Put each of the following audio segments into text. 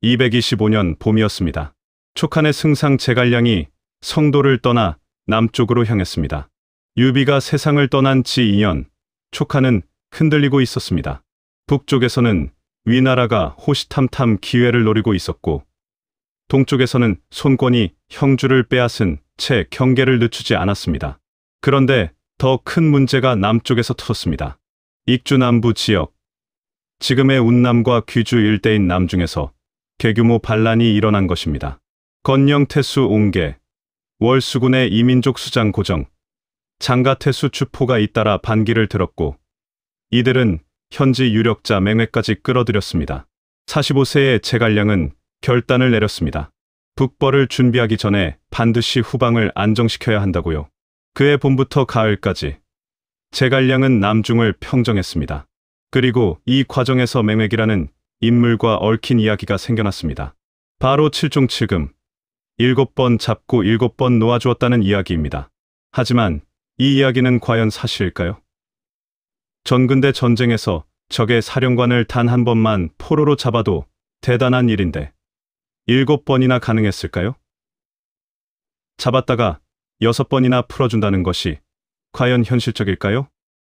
225년 봄이었습니다. 촉한의 승상 제갈량이 성도를 떠나 남쪽으로 향했습니다. 유비가 세상을 떠난 지 2년, 촉한은 흔들리고 있었습니다. 북쪽에서는 위나라가 호시탐탐 기회를 노리고 있었고, 동쪽에서는 손권이 형주를 빼앗은 채 경계를 늦추지 않았습니다. 그런데 더 큰 문제가 남쪽에서 터졌습니다. 익주 남부 지역, 지금의 운남과 귀주 일대인 남중에서 대규모 반란이 일어난 것입니다. 건영태수 옹계, 월수군의 이민족 수장 고정, 장가태수 주포가 잇따라 반기를 들었고, 이들은 현지 유력자 맹회까지 끌어들였습니다. 45세의 제갈량은 결단을 내렸습니다. 북벌을 준비하기 전에 반드시 후방을 안정시켜야 한다고요. 그해 봄부터 가을까지 제갈량은 남중을 평정했습니다. 그리고 이 과정에서 맹획이라는 인물과 얽힌 이야기가 생겨났습니다. 바로 칠종칠금, 7번 잡고 7번 놓아주었다는 이야기입니다. 하지만 이 이야기는 과연 사실일까요? 전근대 전쟁에서 적의 사령관을 단 한 번만 포로로 잡아도 대단한 일인데 7번이나 가능했을까요? 잡았다가 6번이나 풀어준다는 것이 과연 현실적일까요?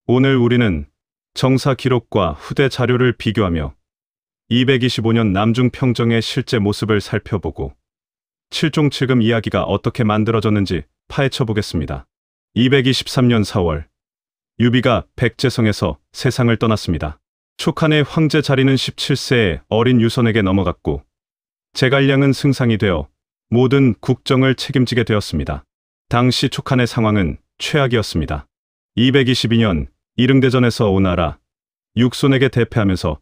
오늘 우리는 정사 기록과 후대 자료를 비교하며 225년 남중 평정의 실제 모습을 살펴보고 칠종칠금 이야기가 어떻게 만들어졌는지 파헤쳐 보겠습니다. 223년 4월, 유비가 백제성에서 세상을 떠났습니다. 촉한의 황제 자리는 17세의 어린 유선에게 넘어갔고, 제갈량은 승상이 되어 모든 국정을 책임지게 되었습니다. 당시 촉한의 상황은 최악이었습니다. 222년 이릉대전에서 오나라, 육손에게 대패하면서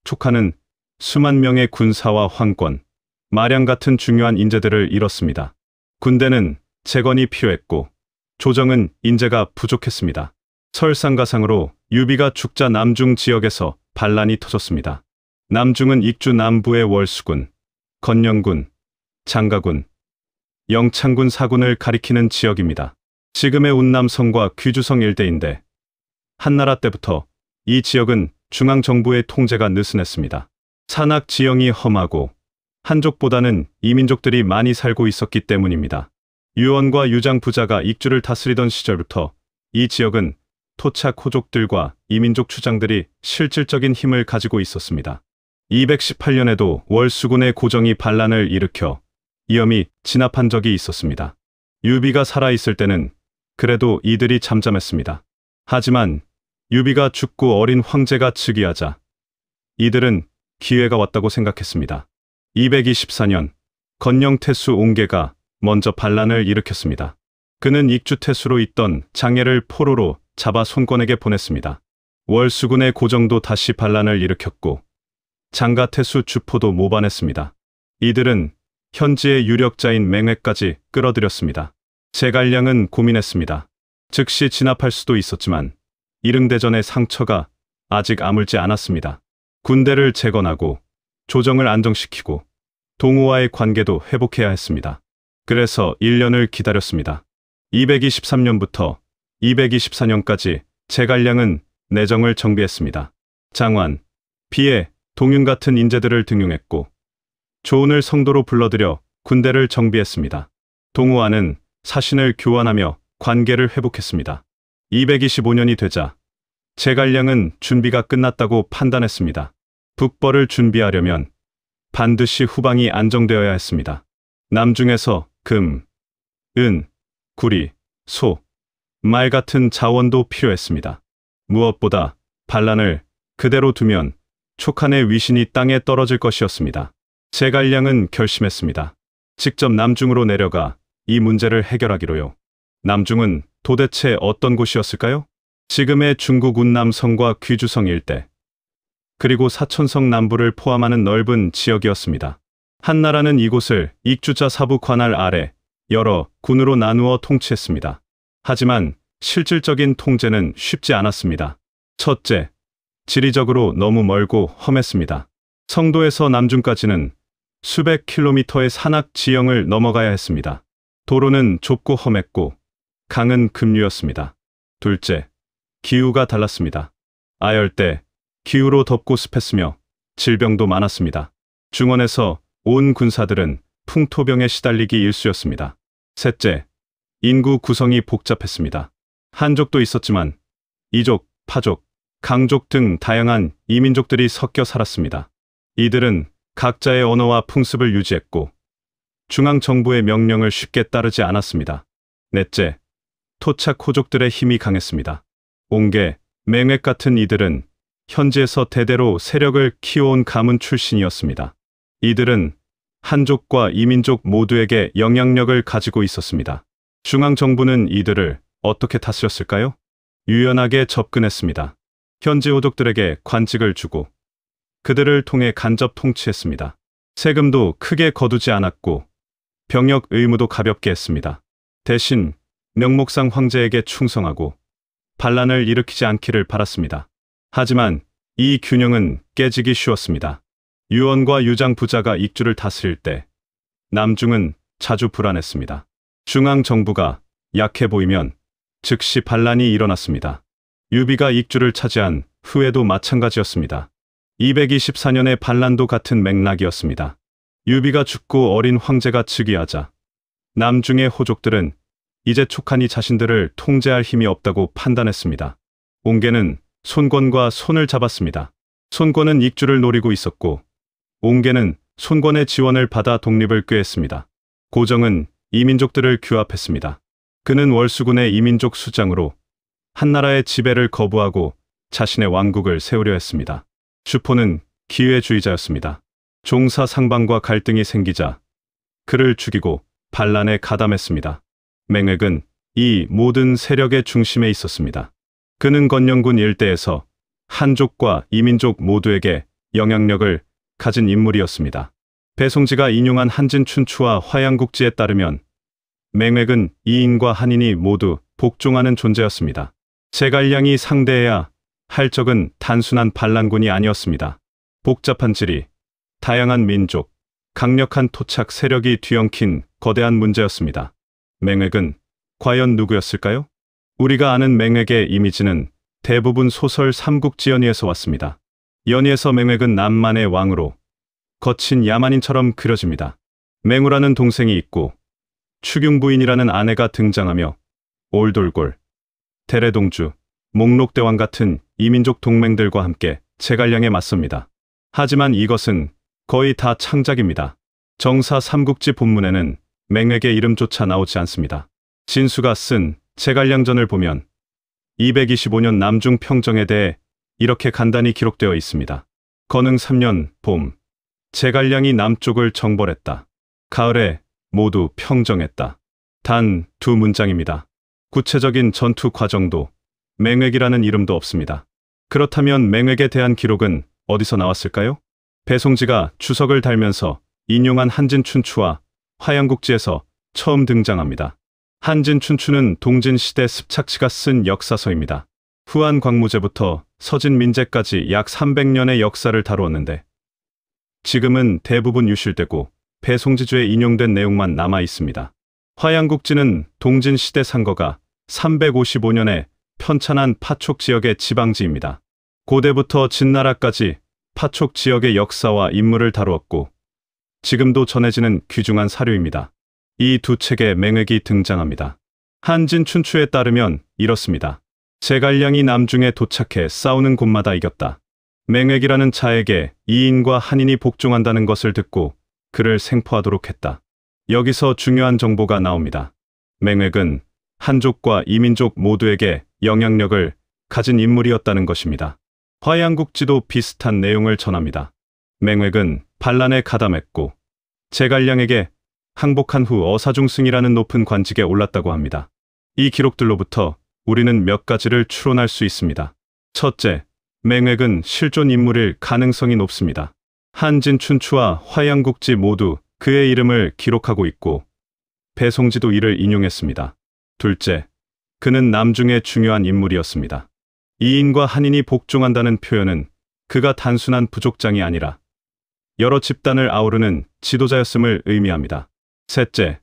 촉한은 수만 명의 군사와 황권, 마량 같은 중요한 인재들을 잃었습니다. 군대는 재건이 필요했고 조정은 인재가 부족했습니다. 설상가상으로 유비가 죽자 남중 지역에서 반란이 터졌습니다. 남중은 익주 남부의 월수군, 건영군, 장가군, 영창군 사군을 가리키는 지역입니다. 지금의 운남성과 귀주성 일대인데 한나라 때부터 이 지역은 중앙정부의 통제가 느슨했습니다. 산악 지형이 험하고 한족보다는 이민족들이 많이 살고 있었기 때문입니다. 유원과 유장 부자가 익주를 다스리던 시절부터 이 지역은 토착 호족들과 이민족 추장들이 실질적인 힘을 가지고 있었습니다. 218년에도 월수군의 고정이 반란을 일으켜 위험이 진압한 적이 있었습니다. 유비가 살아있을 때는 그래도 이들이 잠잠했습니다. 하지만 유비가 죽고 어린 황제가 즉위하자 이들은 기회가 왔다고 생각했습니다. 224년 건영태수 옹계가 먼저 반란을 일으켰습니다. 그는 익주태수로 있던 장애를 포로로 잡아 손권에게 보냈습니다. 월수군의 고정도 다시 반란을 일으켰고 장가태수 주포도 모반했습니다. 이들은 현지의 유력자인 맹회까지 끌어들였습니다. 제갈량은 고민했습니다. 즉시 진압할 수도 있었지만 이릉대전의 상처가 아직 아물지 않았습니다. 군대를 재건하고 조정을 안정시키고 동우와의 관계도 회복해야 했습니다. 그래서 1년을 기다렸습니다. 223년부터 224년까지 제갈량은 내정을 정비했습니다. 장환, 비애, 동윤 같은 인재들을 등용했고 조은을 성도로 불러들여 군대를 정비했습니다. 동우와는 사신을 교환하며 관계를 회복했습니다. 225년이 되자 제갈량은 준비가 끝났다고 판단했습니다. 북벌을 준비하려면 반드시 후방이 안정되어야 했습니다. 남중에서 금, 은, 구리, 소, 말 같은 자원도 필요했습니다. 무엇보다 반란을 그대로 두면 촉한의 위신이 땅에 떨어질 것이었습니다. 제갈량은 결심했습니다. 직접 남중으로 내려가 이 문제를 해결하기로요. 남중은 도대체 어떤 곳이었을까요? 지금의 중국 운남성과 귀주성 일대, 그리고 사천성 남부를 포함하는 넓은 지역이었습니다. 한나라는 이곳을 익주자 사부 관할 아래 여러 군으로 나누어 통치했습니다. 하지만 실질적인 통제는 쉽지 않았습니다. 첫째, 지리적으로 너무 멀고 험했습니다. 성도에서 남중까지는 수백 킬로미터의 산악 지형을 넘어가야 했습니다. 도로는 좁고 험했고 강은 급류였습니다. 둘째, 기후가 달랐습니다. 아열대, 기후로 덥고 습했으며 질병도 많았습니다. 중원에서 온 군사들은 풍토병에 시달리기 일쑤였습니다. 셋째, 인구 구성이 복잡했습니다. 한족도 있었지만 이족, 파족, 강족 등 다양한 이민족들이 섞여 살았습니다. 이들은 각자의 언어와 풍습을 유지했고 중앙정부의 명령을 쉽게 따르지 않았습니다. 넷째, 토착 호족들의 힘이 강했습니다. 옹계, 맹획 같은 이들은 현지에서 대대로 세력을 키워온 가문 출신이었습니다. 이들은 한족과 이민족 모두에게 영향력을 가지고 있었습니다. 중앙정부는 이들을 어떻게 다스렸을까요? 유연하게 접근했습니다. 현지 호족들에게 관직을 주고 그들을 통해 간접 통치했습니다. 세금도 크게 거두지 않았고 병역 의무도 가볍게 했습니다. 대신 명목상 황제에게 충성하고 반란을 일으키지 않기를 바랐습니다. 하지만 이 균형은 깨지기 쉬웠습니다. 유언과 유장 부자가 익주를 다스릴 때 남중은 자주 불안했습니다. 중앙정부가 약해 보이면 즉시 반란이 일어났습니다. 유비가 익주를 차지한 후에도 마찬가지였습니다. 224년의 반란도 같은 맥락이었습니다. 유비가 죽고 어린 황제가 즉위하자 남중의 호족들은 이제 촉한이 자신들을 통제할 힘이 없다고 판단했습니다. 옹계는 손권과 손을 잡았습니다. 손권은 익주를 노리고 있었고 옹계는 손권의 지원을 받아 독립을 꾀했습니다. 고정은 이민족들을 규합했습니다. 그는 월수군의 이민족 수장으로 한나라의 지배를 거부하고 자신의 왕국을 세우려 했습니다. 주포는 기회주의자였습니다. 종사 상방과 갈등이 생기자 그를 죽이고 반란에 가담했습니다. 맹획은 이 모든 세력의 중심에 있었습니다. 그는 건영군 일대에서 한족과 이민족 모두에게 영향력을 가진 인물이었습니다. 배송지가 인용한 한진춘추와 화양국지에 따르면 맹획은 이인과 한인이 모두 복종하는 존재였습니다. 제갈량이 상대해야 할 적은 단순한 반란군이 아니었습니다. 복잡한 지리, 다양한 민족, 강력한 토착 세력이 뒤엉킨 거대한 문제였습니다. 맹획은 과연 누구였을까요? 우리가 아는 맹획의 이미지는 대부분 소설 삼국지연의에서 왔습니다. 연의에서 맹획은 남만의 왕으로 거친 야만인처럼 그려집니다. 맹우라는 동생이 있고 추경부인이라는 아내가 등장하며 올돌골, 대래동주, 목록대왕 같은 이민족 동맹들과 함께 제갈량에 맞섭니다. 하지만 이것은 거의 다 창작입니다. 정사 삼국지 본문에는 맹획의 이름조차 나오지 않습니다. 진수가 쓴 제갈량전을 보면 225년 남중 평정에 대해 이렇게 간단히 기록되어 있습니다. 건흥 3년 봄, 제갈량이 남쪽을 정벌했다. 가을에 모두 평정했다. 단 두 문장입니다. 구체적인 전투 과정도 맹획이라는 이름도 없습니다. 그렇다면 맹획에 대한 기록은 어디서 나왔을까요? 배송지가 주석을 달면서 인용한 한진춘추와 화양국지에서 처음 등장합니다. 한진춘추는 동진시대 습착치가 쓴 역사서입니다. 후한 광무제부터 서진민제까지 약 300년의 역사를 다루었는데 지금은 대부분 유실되고 배송지주에 인용된 내용만 남아 있습니다. 화양국지는 동진시대 상거가 355년에 편찬한 파촉 지역의 지방지입니다. 고대부터 진나라까지 파촉 지역의 역사와 인물을 다루었고 지금도 전해지는 귀중한 사료입니다. 이 두 책에 맹획이 등장합니다. 한진춘추에 따르면 이렇습니다. 제갈량이 남중에 도착해 싸우는 곳마다 이겼다. 맹획이라는 자에게 이인과 한인이 복종한다는 것을 듣고 그를 생포하도록 했다. 여기서 중요한 정보가 나옵니다. 맹획은 한족과 이민족 모두에게 영향력을 가진 인물이었다는 것입니다. 화양국지도 비슷한 내용을 전합니다. 맹획은 반란에 가담했고 제갈량에게 항복한 후 어사중승이라는 높은 관직에 올랐다고 합니다. 이 기록들로부터 우리는 몇 가지를 추론할 수 있습니다. 첫째, 맹획은 실존 인물일 가능성이 높습니다. 한진춘추와 화양국지 모두 그의 이름을 기록하고 있고 배송지도 이를 인용했습니다. 둘째, 그는 남중의 중요한 인물이었습니다. 이인과 한인이 복종한다는 표현은 그가 단순한 부족장이 아니라 여러 집단을 아우르는 지도자였음을 의미합니다. 셋째,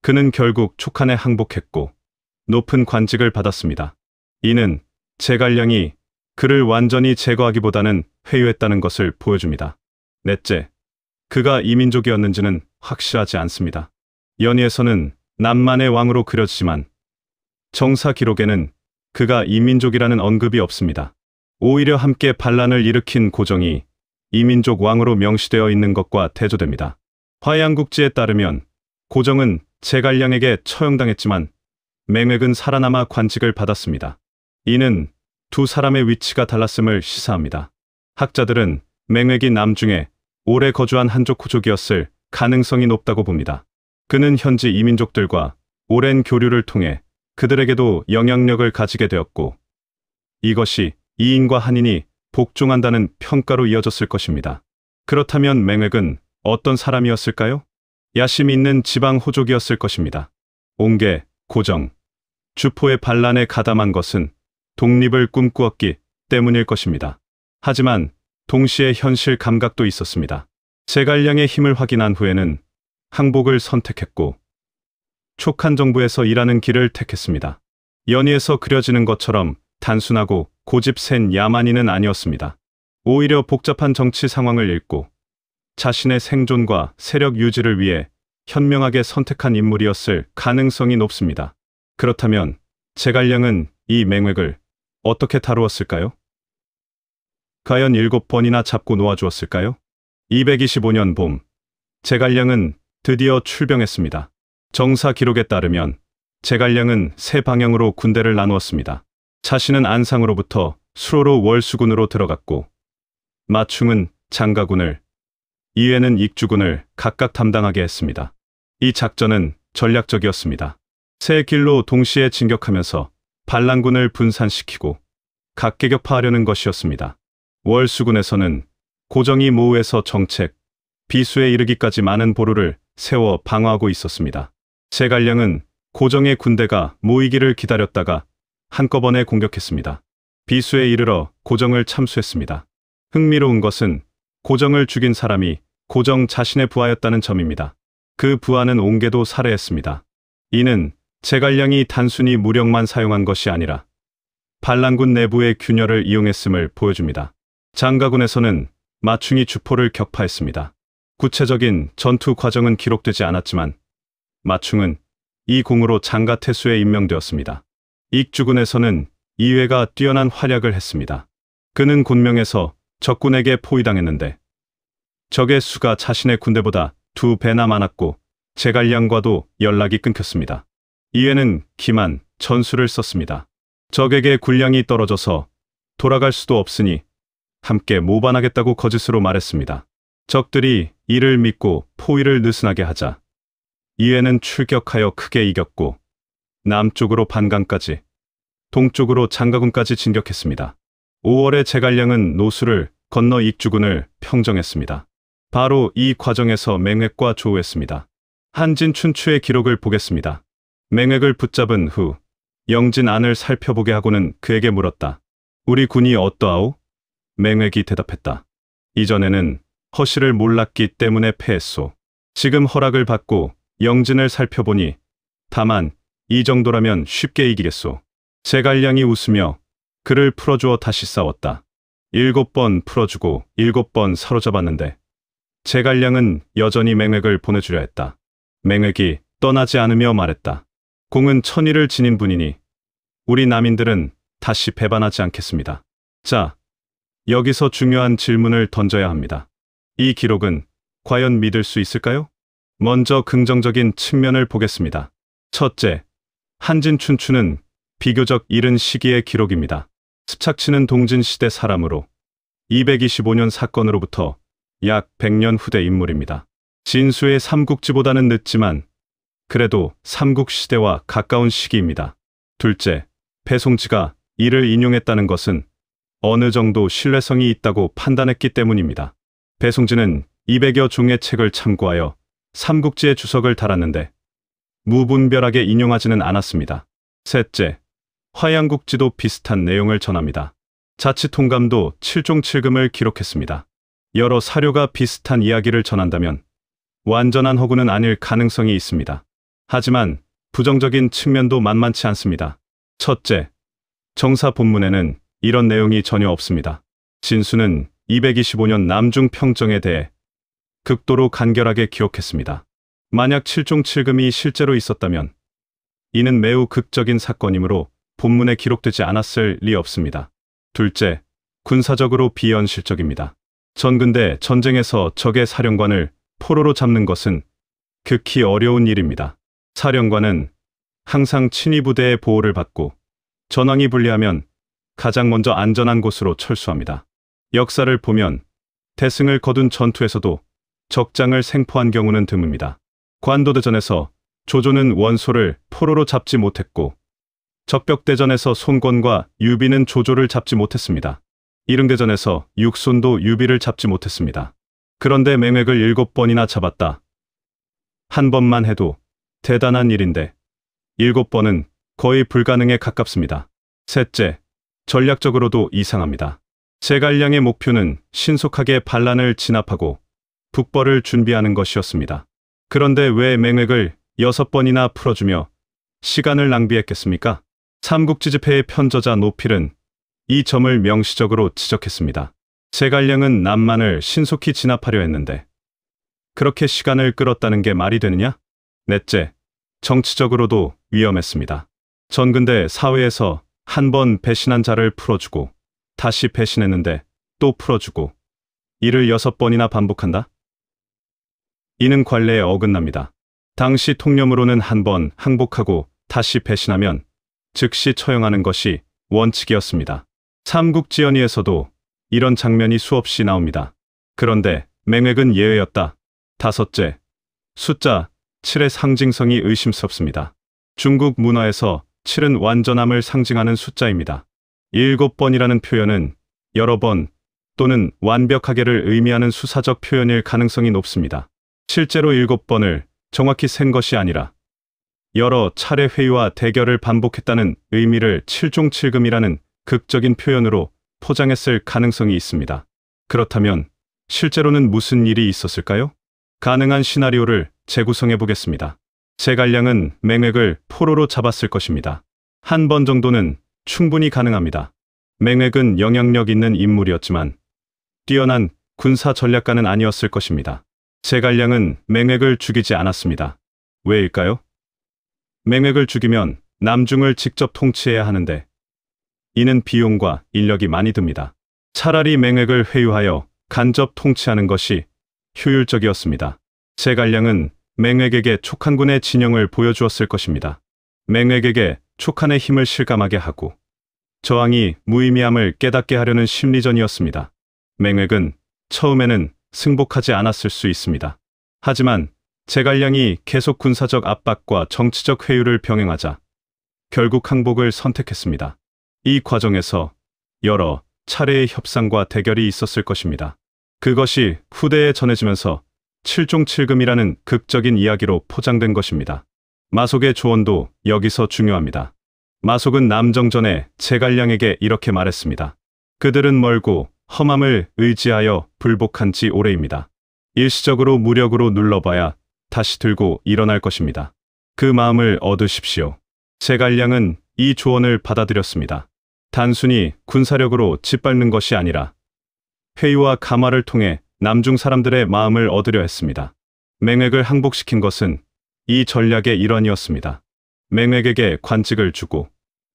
그는 결국 촉한에 항복했고 높은 관직을 받았습니다. 이는 제갈량이 그를 완전히 제거하기보다는 회유했다는 것을 보여줍니다. 넷째, 그가 이민족이었는지는 확실하지 않습니다. 연희에서는 남만의 왕으로 그려지지만 정사 기록에는 그가 이민족이라는 언급이 없습니다. 오히려 함께 반란을 일으킨 고정이 이민족 왕으로 명시되어 있는 것과 대조됩니다. 화양국지에 따르면 고정은 제갈량에게 처형당했지만 맹획은 살아남아 관직을 받았습니다. 이는 두 사람의 위치가 달랐음을 시사합니다. 학자들은 맹획이 남중에 오래 거주한 한족 후족이었을 가능성이 높다고 봅니다. 그는 현지 이민족들과 오랜 교류를 통해 그들에게도 영향력을 가지게 되었고 이것이 이인과 한인이 복종한다는 평가로 이어졌을 것입니다. 그렇다면 맹획은 어떤 사람이었을까요? 야심 있는 지방 호족이었을 것입니다. 옹계, 고정, 주포의 반란에 가담한 것은 독립을 꿈꾸었기 때문일 것입니다. 하지만 동시에 현실 감각도 있었습니다. 제갈량의 힘을 확인한 후에는 항복을 선택했고 촉한 정부에서 일하는 길을 택했습니다. 연희에서 그려지는 것처럼 단순하고 고집센 야만인은 아니었습니다. 오히려 복잡한 정치 상황을 읽고 자신의 생존과 세력 유지를 위해 현명하게 선택한 인물이었을 가능성이 높습니다. 그렇다면 제갈량은 이 맹획을 어떻게 다루었을까요? 과연 7번이나 잡고 놓아주었을까요? 225년 봄, 제갈량은 드디어 출병했습니다. 정사 기록에 따르면 제갈량은 세 방향으로 군대를 나누었습니다. 자신은 안상으로부터 수로로 월수군으로 들어갔고 마충은 장가군을, 이회는 익주군을 각각 담당하게 했습니다. 이 작전은 전략적이었습니다. 세 길로 동시에 진격하면서 반란군을 분산시키고 각계격파하려는 것이었습니다. 월수군에서는 고정이 모우에서 정책, 비수에 이르기까지 많은 보루를 세워 방어하고 있었습니다. 제갈량은 고정의 군대가 모이기를 기다렸다가 한꺼번에 공격했습니다. 비수에 이르러 고정을 참수했습니다. 흥미로운 것은 고정을 죽인 사람이 고정 자신의 부하였다는 점입니다. 그 부하는 옹계도 살해했습니다. 이는 제갈량이 단순히 무력만 사용한 것이 아니라 반란군 내부의 균열을 이용했음을 보여줍니다. 장가군에서는 마충이 주포를 격파했습니다. 구체적인 전투 과정은 기록되지 않았지만 마충은 이 공으로 장가태수에 임명되었습니다. 익주군에서는 이회가 뛰어난 활약을 했습니다. 그는 곤명에서 적군에게 포위당했는데 적의 수가 자신의 군대보다 2배나 많았고 제갈량과도 연락이 끊겼습니다. 이회는 기만, 전술을 썼습니다. 적에게 군량이 떨어져서 돌아갈 수도 없으니 함께 모반하겠다고 거짓으로 말했습니다. 적들이 이를 믿고 포위를 느슨하게 하자 이회는 출격하여 크게 이겼고 남쪽으로 반강까지, 동쪽으로 장가군까지 진격했습니다. 5월에 제갈량은 노수를 건너 익주군을 평정했습니다. 바로 이 과정에서 맹획과 조우했습니다. 한진 춘추의 기록을 보겠습니다. 맹획을 붙잡은 후 영진 안을 살펴보게 하고는 그에게 물었다. 우리 군이 어떠하오? 맹획이 대답했다. 이전에는 허실을 몰랐기 때문에 패했소. 지금 허락을 받고 영진을 살펴보니 다만 이 정도라면 쉽게 이기겠소. 제갈량이 웃으며 그를 풀어주어 다시 싸웠다. 7번 풀어주고 7번 사로잡았는데 제갈량은 여전히 맹획을 보내주려 했다. 맹획이 떠나지 않으며 말했다. 공은 천리를 지닌 분이니 우리 남인들은 다시 배반하지 않겠습니다. 자, 여기서 중요한 질문을 던져야 합니다. 이 기록은 과연 믿을 수 있을까요? 먼저 긍정적인 측면을 보겠습니다. 첫째, 한진 춘추는 비교적 이른 시기의 기록입니다. 습착치는 동진시대 사람으로 225년 사건으로부터 약 100년 후대 인물입니다. 진수의 삼국지보다는 늦지만 그래도 삼국시대와 가까운 시기입니다. 둘째, 배송지가 이를 인용했다는 것은 어느 정도 신뢰성이 있다고 판단했기 때문입니다. 배송지는 200여 종의 책을 참고하여 삼국지의 주석을 달았는데 무분별하게 인용하지는 않았습니다. 셋째, 화양국지도 비슷한 내용을 전합니다. 자치통감도 7종 7금을 기록했습니다. 여러 사료가 비슷한 이야기를 전한다면 완전한 허구는 아닐 가능성이 있습니다. 하지만 부정적인 측면도 만만치 않습니다. 첫째, 정사 본문에는 이런 내용이 전혀 없습니다. 진수는 225년 남중 평정에 대해 극도로 간결하게 기억했습니다. 만약 7종 7금이 실제로 있었다면 이는 매우 극적인 사건이므로 본문에 기록되지 않았을 리 없습니다. 둘째, 군사적으로 비현실적입니다. 전근대 전쟁에서 적의 사령관을 포로로 잡는 것은 극히 어려운 일입니다. 사령관은 항상 친위 부대의 보호를 받고 전황이 불리하면 가장 먼저 안전한 곳으로 철수합니다. 역사를 보면 대승을 거둔 전투에서도 적장을 생포한 경우는 드뭅니다. 관도대전에서 조조는 원소를 포로로 잡지 못했고 적벽대전에서 손권과 유비는 조조를 잡지 못했습니다. 이릉대전에서 육손도 유비를 잡지 못했습니다. 그런데 맹획을 7번이나 잡았다. 한 번만 해도 대단한 일인데 7번은 거의 불가능에 가깝습니다. 셋째, 전략적으로도 이상합니다. 제갈량의 목표는 신속하게 반란을 진압하고 북벌을 준비하는 것이었습니다. 그런데 왜 맹획을 6번이나 풀어주며 시간을 낭비했겠습니까? 삼국지집회의 편저자 노필은 이 점을 명시적으로 지적했습니다. 제갈량은 남만을 신속히 진압하려 했는데 그렇게 시간을 끌었다는 게 말이 되느냐? 넷째, 정치적으로도 위험했습니다. 전근대 사회에서 한 번 배신한 자를 풀어주고 다시 배신했는데 또 풀어주고 이를 6번이나 반복한다? 이는 관례에 어긋납니다. 당시 통념으로는 한 번 항복하고 다시 배신하면 즉시 처형하는 것이 원칙이었습니다. 삼국지연의에서도 이런 장면이 수없이 나옵니다. 그런데 맹획은 예외였다. 다섯째, 숫자 7의 상징성이 의심스럽습니다. 중국 문화에서 7은 완전함을 상징하는 숫자입니다. 7번이라는 표현은 여러 번 또는 완벽하게를 의미하는 수사적 표현일 가능성이 높습니다. 실제로 7번을 정확히 센 것이 아니라 여러 차례 회유와 대결을 반복했다는 의미를 7종 7금이라는 극적인 표현으로 포장했을 가능성이 있습니다. 그렇다면 실제로는 무슨 일이 있었을까요? 가능한 시나리오를 재구성해 보겠습니다. 제갈량은 맹획을 포로로 잡았을 것입니다. 한 번 정도는 충분히 가능합니다. 맹획은 영향력 있는 인물이었지만 뛰어난 군사 전략가는 아니었을 것입니다. 제갈량은 맹획을 죽이지 않았습니다. 왜일까요? 맹획을 죽이면 남중을 직접 통치해야 하는데 이는 비용과 인력이 많이 듭니다. 차라리 맹획을 회유하여 간접 통치하는 것이 효율적이었습니다. 제갈량은 맹획에게 촉한군의 진영을 보여주었을 것입니다. 맹획에게 촉한의 힘을 실감하게 하고 저항이 무의미함을 깨닫게 하려는 심리전이었습니다. 맹획은 처음에는 승복하지 않았을 수 있습니다. 하지만 제갈량이 계속 군사적 압박과 정치적 회유를 병행하자 결국 항복을 선택했습니다. 이 과정에서 여러 차례의 협상과 대결이 있었을 것입니다. 그것이 후대에 전해지면서 7종 7금이라는 극적인 이야기로 포장된 것입니다. 마속의 조언도 여기서 중요합니다. 마속은 남정전에 제갈량에게 이렇게 말했습니다. 그들은 멀고 험함을 의지하여 불복한 지 오래입니다. 일시적으로 무력으로 눌러봐야 다시 들고 일어날 것입니다. 그 마음을 얻으십시오. 제갈량은 이 조언을 받아들였습니다. 단순히 군사력으로 짓밟는 것이 아니라 회유와 감화를 통해 남중 사람들의 마음을 얻으려 했습니다. 맹획을 항복시킨 것은 이 전략의 일환이었습니다. 맹획에게 관직을 주고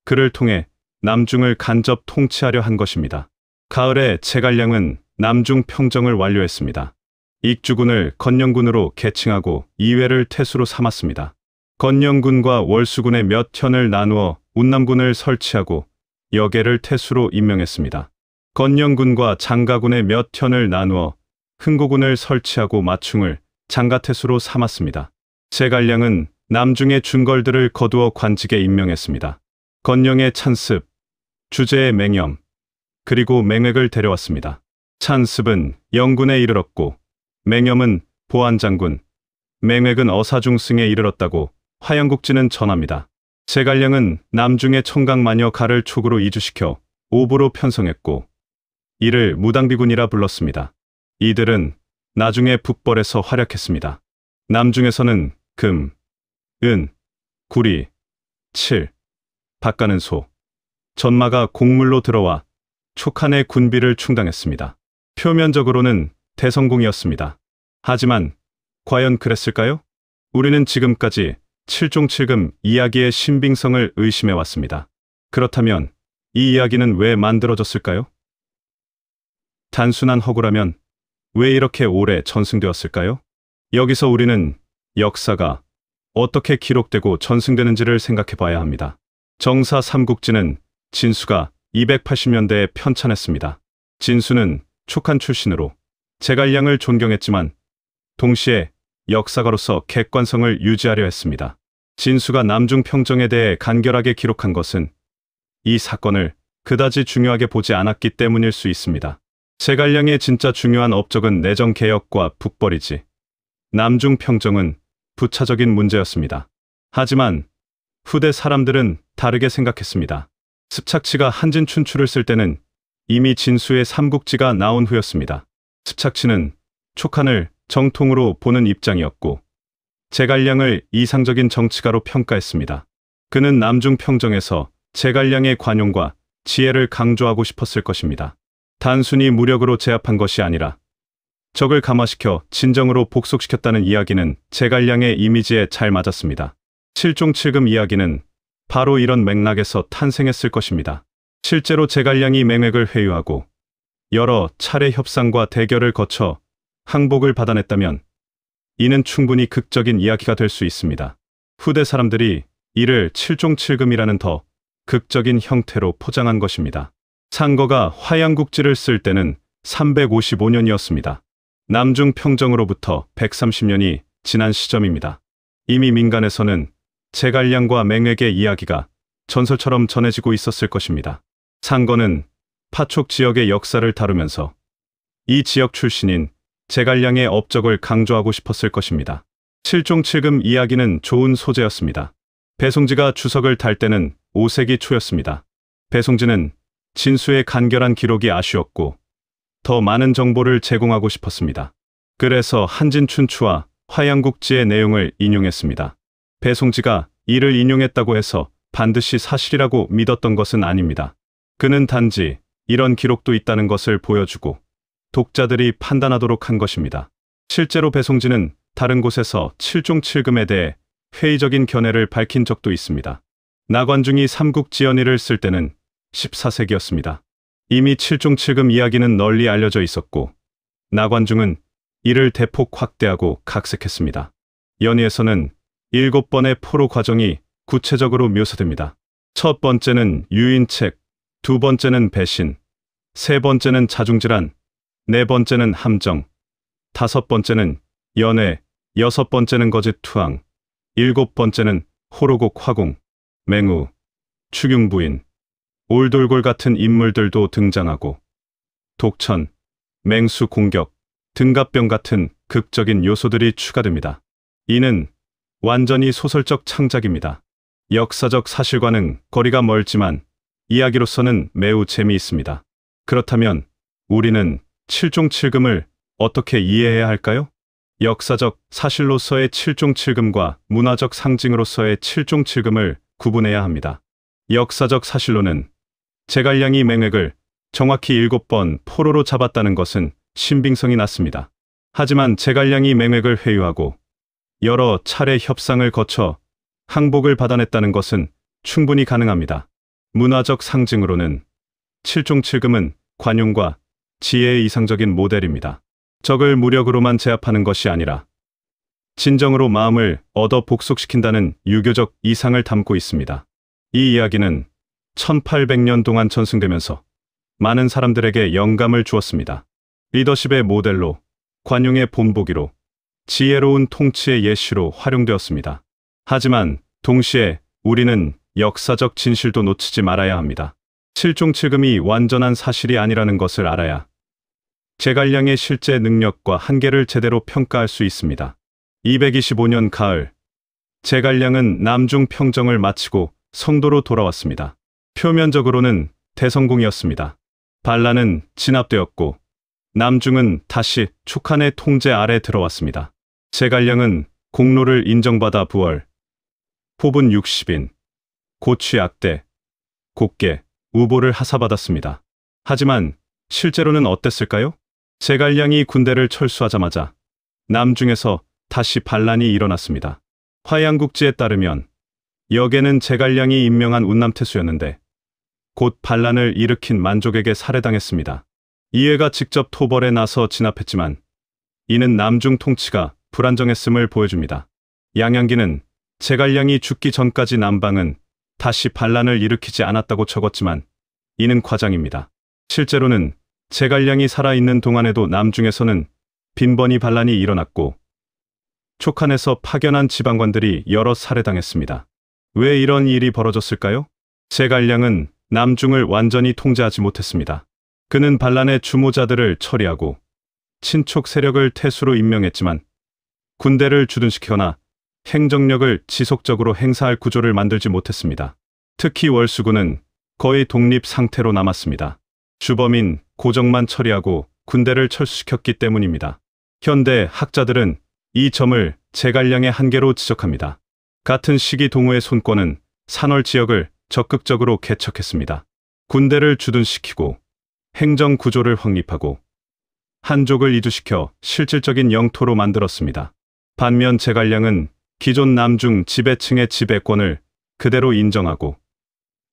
그를 통해 남중을 간접 통치하려 한 것입니다. 가을에 제갈량은 남중 평정을 완료했습니다. 익주군을 건영군으로 계층하고 이회를 태수로 삼았습니다. 건영군과 월수군의 몇 현을 나누어 운남군을 설치하고 여계를 태수로 임명했습니다. 건영군과 장가군의 몇 현을 나누어 흥고군을 설치하고 마충을 장가태수로 삼았습니다. 제갈량은 남중의 중걸들을 거두어 관직에 임명했습니다. 건영의 찬습, 주제의 맹염, 그리고 맹획을 데려왔습니다. 찬습은 영군에 이르렀고 맹염은 보안장군, 맹획은 어사중승에 이르렀다고 화양국지는 전합니다. 제갈량은 남중의 청강마녀 가를 촉으로 이주시켜 오보로 편성했고 이를 무당비군이라 불렀습니다. 이들은 나중에 북벌에서 활약했습니다. 남중에서는 금, 은, 구리, 칠, 밭가는 소, 전마가 곡물로 들어와 촉한의 군비를 충당했습니다. 표면적으로는 대성공이었습니다. 하지만 과연 그랬을까요? 우리는 지금까지 칠종칠금 이야기의 신빙성을 의심해 왔습니다. 그렇다면 이 이야기는 왜 만들어졌을까요? 단순한 허구라면 왜 이렇게 오래 전승되었을까요? 여기서 우리는 역사가 어떻게 기록되고 전승되는지를 생각해 봐야 합니다. 정사 삼국지는 진수가 280년대에 편찬했습니다. 진수는 촉한 출신으로 제갈량을 존경했지만 동시에 역사가로서 객관성을 유지하려 했습니다. 진수가 남중 평정에 대해 간결하게 기록한 것은 이 사건을 그다지 중요하게 보지 않았기 때문일 수 있습니다. 제갈량의 진짜 중요한 업적은 내정 개혁과 북벌이지 남중 평정은 부차적인 문제였습니다. 하지만 후대 사람들은 다르게 생각했습니다. 습착치가 한진춘추를 쓸 때는 이미 진수의 삼국지가 나온 후였습니다. 습착치는 촉한을 정통으로 보는 입장이었고 제갈량을 이상적인 정치가로 평가했습니다. 그는 남중 평정에서 제갈량의 관용과 지혜를 강조하고 싶었을 것입니다. 단순히 무력으로 제압한 것이 아니라 적을 감화시켜 진정으로 복속시켰다는 이야기는 제갈량의 이미지에 잘 맞았습니다. 칠종칠금 이야기는 바로 이런 맥락에서 탄생했을 것입니다. 실제로 제갈량이 맹획을 회유하고 여러 차례 협상과 대결을 거쳐 항복을 받아냈다면 이는 충분히 극적인 이야기가 될 수 있습니다. 후대 사람들이 이를 칠종칠금이라는 더 극적인 형태로 포장한 것입니다. 상거가 화양국지를 쓸 때는 355년이었습니다. 남중 평정으로부터 130년이 지난 시점입니다. 이미 민간에서는 제갈량과 맹획의 이야기가 전설처럼 전해지고 있었을 것입니다. 상거는 파촉 지역의 역사를 다루면서 이 지역 출신인 제갈량의 업적을 강조하고 싶었을 것입니다. 칠종칠금 이야기는 좋은 소재였습니다. 배송지가 주석을 달 때는 5세기 초였습니다. 배송지는 진수의 간결한 기록이 아쉬웠고 더 많은 정보를 제공하고 싶었습니다. 그래서 한진춘추와 화양국지의 내용을 인용했습니다. 배송지가 이를 인용했다고 해서 반드시 사실이라고 믿었던 것은 아닙니다. 그는 단지 이런 기록도 있다는 것을 보여주고 독자들이 판단하도록 한 것입니다. 실제로 배송지는 다른 곳에서 칠종칠금에 대해 회의적인 견해를 밝힌 적도 있습니다. 나관중이 삼국지연의를 쓸 때는 14세기였습니다. 이미 칠종칠금 이야기는 널리 알려져 있었고 나관중은 이를 대폭 확대하고 각색했습니다. 연의에서는 7번의 포로 과정이 구체적으로 묘사됩니다. 첫 번째는 유인책, 두 번째는 배신, 세 번째는 자중질환, 네 번째는 함정, 다섯 번째는 연회, 여섯 번째는 거짓 투항, 일곱 번째는 호로곡 화공, 맹우, 추경부인, 올돌골 같은 인물들도 등장하고 독천, 맹수 공격, 등갑병 같은 극적인 요소들이 추가됩니다. 이는 완전히 소설적 창작입니다. 역사적 사실과는 거리가 멀지만 이야기로서는 매우 재미있습니다. 그렇다면 우리는 칠종칠금을 어떻게 이해해야 할까요? 역사적 사실로서의 칠종칠금과 문화적 상징으로서의 칠종칠금을 구분해야 합니다. 역사적 사실로는 제갈량이 맹획을 정확히 7번 포로로 잡았다는 것은 신빙성이 낮습니다. 하지만 제갈량이 맹획을 회유하고 여러 차례 협상을 거쳐 항복을 받아냈다는 것은 충분히 가능합니다. 문화적 상징으로는 칠종칠금은 관용과 지혜의 이상적인 모델입니다. 적을 무력으로만 제압하는 것이 아니라 진정으로 마음을 얻어 복속시킨다는 유교적 이상을 담고 있습니다. 이 이야기는 1800년 동안 전승되면서 많은 사람들에게 영감을 주었습니다. 리더십의 모델로, 관용의 본보기로, 지혜로운 통치의 예시로 활용되었습니다. 하지만 동시에 우리는 역사적 진실도 놓치지 말아야 합니다. 칠종칠금이 완전한 사실이 아니라는 것을 알아야 제갈량의 실제 능력과 한계를 제대로 평가할 수 있습니다. 225년 가을, 제갈량은 남중 평정을 마치고 성도로 돌아왔습니다. 표면적으로는 대성공이었습니다. 반란은 진압되었고 남중은 다시 촉한의 통제 아래 들어왔습니다. 제갈량은 공로를 인정받아 부월, 포분 60인, 고취악대, 곡계, 우보를 하사받았습니다. 하지만 실제로는 어땠을까요? 제갈량이 군대를 철수하자마자 남중에서 다시 반란이 일어났습니다. 화양국지에 따르면 역에는 제갈량이 임명한 운남태수였는데 곧 반란을 일으킨 만족에게 살해당했습니다. 이해가 직접 토벌에 나서 진압했지만 이는 남중 통치가 불안정했음을 보여줍니다. 양양기는 제갈량이 죽기 전까지 남방은 다시 반란을 일으키지 않았다고 적었지만 이는 과장입니다. 실제로는 제갈량이 살아있는 동안에도 남중에서는 빈번히 반란이 일어났고 촉한에서 파견한 지방관들이 여러 살해당했습니다. 왜 이런 일이 벌어졌을까요? 제갈량은 남중을 완전히 통제하지 못했습니다. 그는 반란의 주모자들을 처리하고 친촉 세력을 태수로 임명했지만 군대를 주둔시키거나 행정력을 지속적으로 행사할 구조를 만들지 못했습니다. 특히 월수군은 거의 독립 상태로 남았습니다. 주범인 고정만 처리하고 군대를 철수시켰기 때문입니다. 현대 학자들은 이 점을 제갈량의 한계로 지적합니다. 같은 시기 동우의 손권은 산월 지역을 적극적으로 개척했습니다. 군대를 주둔시키고 행정 구조를 확립하고 한족을 이주시켜 실질적인 영토로 만들었습니다. 반면 제갈량은 기존 남중 지배층의 지배권을 그대로 인정하고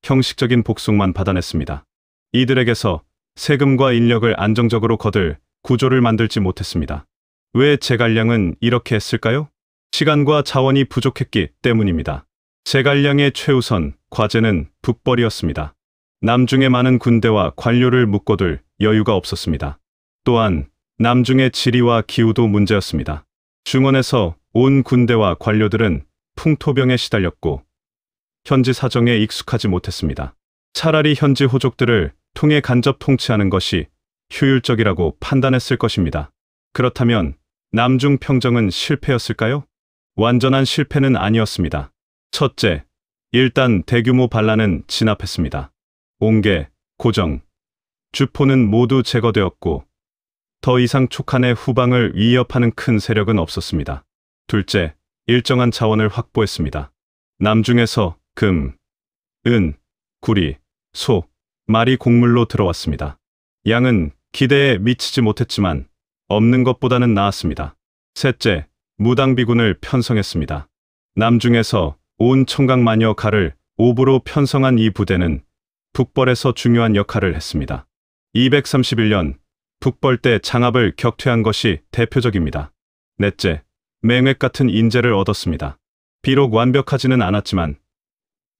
형식적인 복속만 받아냈습니다. 이들에게서 세금과 인력을 안정적으로 거둘 구조를 만들지 못했습니다. 왜 제갈량은 이렇게 했을까요? 시간과 자원이 부족했기 때문입니다. 제갈량의 최우선 과제는 북벌이었습니다. 남중의 많은 군대와 관료를 묶어둘 여유가 없었습니다. 또한 남중의 지리와 기후도 문제였습니다. 중원에서 온 군대와 관료들은 풍토병에 시달렸고 현지 사정에 익숙하지 못했습니다. 차라리 현지 호족들을 통해 간접 통치하는 것이 효율적이라고 판단했을 것입니다. 그렇다면 남중 평정은 실패였을까요? 완전한 실패는 아니었습니다. 첫째, 일단 대규모 반란은 진압했습니다. 옹계, 고정, 주포는 모두 제거되었고 더 이상 촉한의 후방을 위협하는 큰 세력은 없었습니다. 둘째, 일정한 자원을 확보했습니다. 남중에서 금, 은, 구리, 소, 말이 곡물로 들어왔습니다. 양은 기대에 미치지 못했지만 없는 것보다는 나았습니다. 셋째, 무당비군을 편성했습니다. 남중에서 온 청강만여 가를 오부로 편성한 이 부대는 북벌에서 중요한 역할을 했습니다. 231년 북벌 때 장압을 격퇴한 것이 대표적입니다. 넷째, 맹획 같은 인재를 얻었습니다. 비록 완벽하지는 않았지만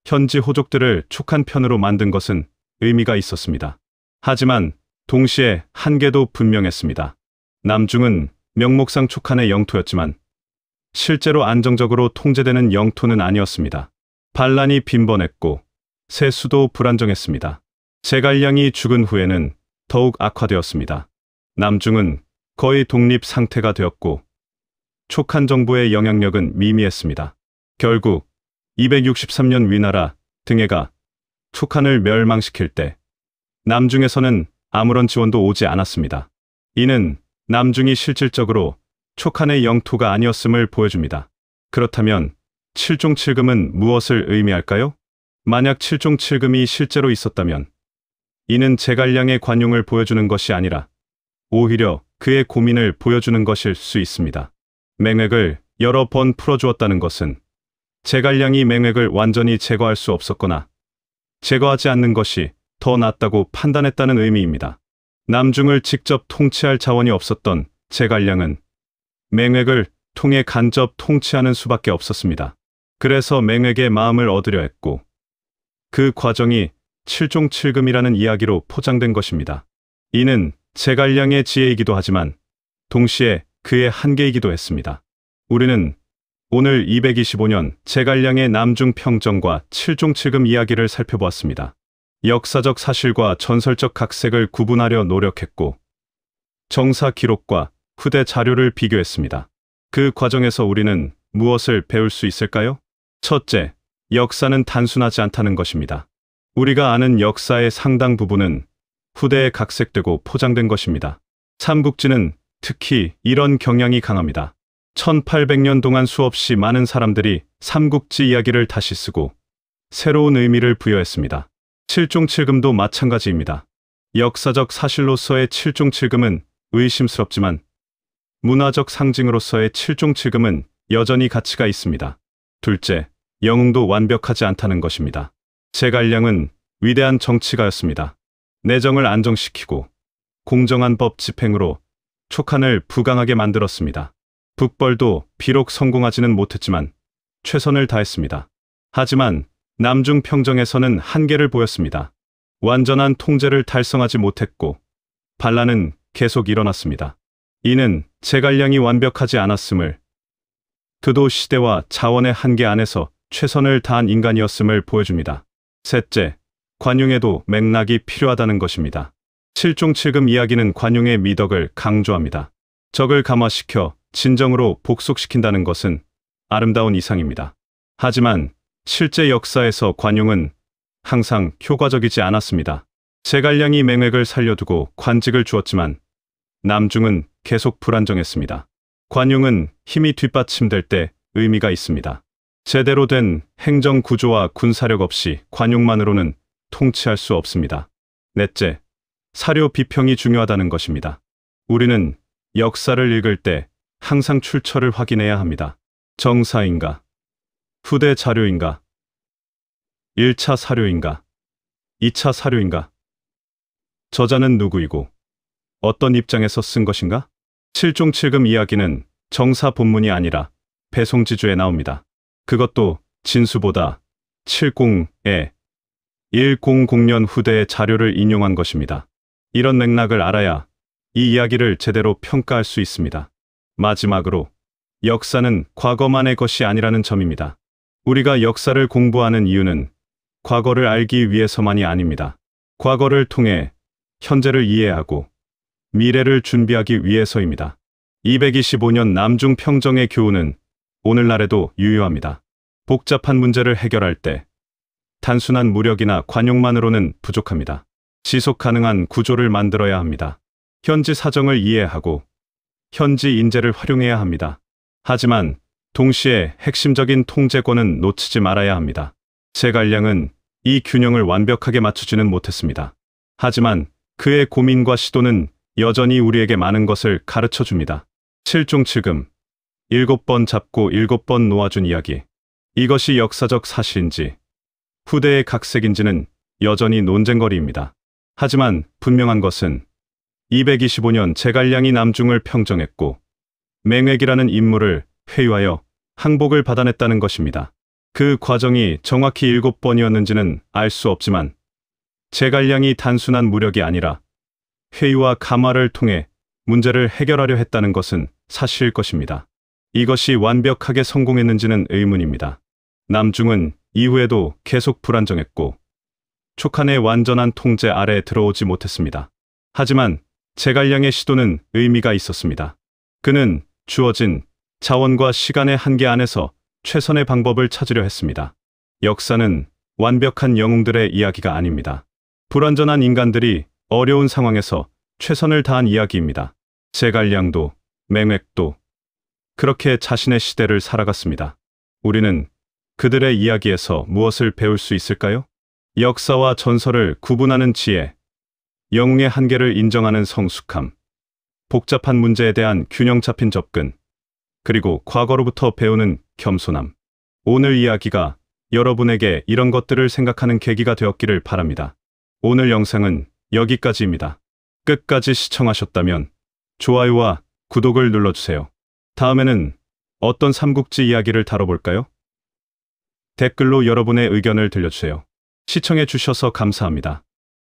현지 호족들을 촉한 편으로 만든 것은 의미가 있었습니다. 하지만 동시에 한계도 분명했습니다. 남중은 명목상 촉한의 영토였지만 실제로 안정적으로 통제되는 영토는 아니었습니다. 반란이 빈번했고 세수도 불안정했습니다. 제갈량이 죽은 후에는 더욱 악화되었습니다. 남중은 거의 독립 상태가 되었고 촉한 정부의 영향력은 미미했습니다. 결국 263년 위나라 등해가 촉한을 멸망시킬 때 남중에서는 아무런 지원도 오지 않았습니다. 이는 남중이 실질적으로 촉한의 영토가 아니었음을 보여줍니다. 그렇다면 칠종칠금은 무엇을 의미할까요? 만약 칠종칠금이 실제로 있었다면 이는 제갈량의 관용을 보여주는 것이 아니라 오히려 그의 고민을 보여주는 것일 수 있습니다. 맹획을 여러 번 풀어주었다는 것은 제갈량이 맹획을 완전히 제거할 수 없었거나 제거하지 않는 것이 더 낫다고 판단했다는 의미입니다. 남중을 직접 통치할 자원이 없었던 제갈량은 맹획을 통해 간접 통치하는 수밖에 없었습니다. 그래서 맹획의 마음을 얻으려 했고 그 과정이 칠종칠금이라는 이야기로 포장된 것입니다. 이는 제갈량의 지혜이기도 하지만 동시에 그의 한계이기도 했습니다. 우리는 오늘 225년 제갈량의 남중 평정과 칠종칠금 이야기를 살펴보았습니다. 역사적 사실과 전설적 각색을 구분하려 노력했고 정사 기록과 후대 자료를 비교했습니다. 그 과정에서 우리는 무엇을 배울 수 있을까요? 첫째, 역사는 단순하지 않다는 것입니다. 우리가 아는 역사의 상당 부분은 후대에 각색되고 포장된 것입니다. 삼국지는 특히 이런 경향이 강합니다. 1800년 동안 수없이 많은 사람들이 삼국지 이야기를 다시 쓰고 새로운 의미를 부여했습니다. 칠종칠금도 마찬가지입니다. 역사적 사실로서의 칠종칠금은 의심스럽지만 문화적 상징으로서의 칠종칠금은 여전히 가치가 있습니다. 둘째, 영웅도 완벽하지 않다는 것입니다. 제갈량은 위대한 정치가였습니다. 내정을 안정시키고 공정한 법 집행으로 촉한을 부강하게 만들었습니다. 북벌도 비록 성공하지는 못했지만 최선을 다했습니다. 하지만 남중 평정에서는 한계를 보였습니다. 완전한 통제를 달성하지 못했고 반란은 계속 일어났습니다. 이는 제갈량이 완벽하지 않았음을, 그도 시대와 자원의 한계 안에서 최선을 다한 인간이었음을 보여줍니다. 셋째, 관용에도 맥락이 필요하다는 것입니다. 칠종칠금 이야기는 관용의 미덕을 강조합니다. 적을 감화시켜 진정으로 복속시킨다는 것은 아름다운 이상입니다. 하지만 실제 역사에서 관용은 항상 효과적이지 않았습니다. 제갈량이 맹획을 살려두고 관직을 주었지만 남중은 계속 불안정했습니다. 관용은 힘이 뒷받침될 때 의미가 있습니다. 제대로 된 행정 구조와 군사력 없이 관용만으로는 통치할 수 없습니다. 넷째, 사료 비평이 중요하다는 것입니다. 우리는 역사를 읽을 때 항상 출처를 확인해야 합니다. 정사인가? 후대 자료인가? 1차 사료인가? 2차 사료인가? 저자는 누구이고 어떤 입장에서 쓴 것인가? 칠종칠금 이야기는 정사 본문이 아니라 배송지주에 나옵니다. 그것도 진수보다 70에 100년 후대의 자료를 인용한 것입니다. 이런 맥락을 알아야 이 이야기를 제대로 평가할 수 있습니다. 마지막으로 역사는 과거만의 것이 아니라는 점입니다. 우리가 역사를 공부하는 이유는 과거를 알기 위해서만이 아닙니다. 과거를 통해 현재를 이해하고 미래를 준비하기 위해서입니다. 225년 남중 평정의 교훈은 오늘날에도 유효합니다. 복잡한 문제를 해결할 때 단순한 무력이나 관용만으로는 부족합니다. 지속 가능한 구조를 만들어야 합니다. 현지 사정을 이해하고 현지 인재를 활용해야 합니다. 하지만 동시에 핵심적인 통제권은 놓치지 말아야 합니다. 제갈량은 이 균형을 완벽하게 맞추지는 못했습니다. 하지만 그의 고민과 시도는 여전히 우리에게 많은 것을 가르쳐 줍니다. 칠종칠금, 7번 잡고 7번 놓아준 이야기. 이것이 역사적 사실인지 후대의 각색인지는 여전히 논쟁거리입니다. 하지만 분명한 것은 225년 제갈량이 남중을 평정했고 맹획이라는 인물을 회유하여 항복을 받아냈다는 것입니다. 그 과정이 정확히 7번이었는지는 알 수 없지만 제갈량이 단순한 무력이 아니라 회유와 감화를 통해 문제를 해결하려 했다는 것은 사실일 것입니다. 이것이 완벽하게 성공했는지는 의문입니다. 남중은 이후에도 계속 불안정했고 촉한의 완전한 통제 아래에 들어오지 못했습니다. 하지만 제갈량의 시도는 의미가 있었습니다. 그는 주어진 자원과 시간의 한계 안에서 최선의 방법을 찾으려 했습니다. 역사는 완벽한 영웅들의 이야기가 아닙니다. 불완전한 인간들이 어려운 상황에서 최선을 다한 이야기입니다. 제갈량도 맹획도 그렇게 자신의 시대를 살아갔습니다. 우리는 그들의 이야기에서 무엇을 배울 수 있을까요? 역사와 전설을 구분하는 지혜, 영웅의 한계를 인정하는 성숙함, 복잡한 문제에 대한 균형 잡힌 접근, 그리고 과거로부터 배우는 겸손함. 오늘 이야기가 여러분에게 이런 것들을 생각하는 계기가 되었기를 바랍니다. 오늘 영상은 여기까지입니다. 끝까지 시청하셨다면 좋아요와 구독을 눌러주세요. 다음에는 어떤 삼국지 이야기를 다뤄볼까요? 댓글로 여러분의 의견을 들려주세요. 시청해 주셔서 감사합니다.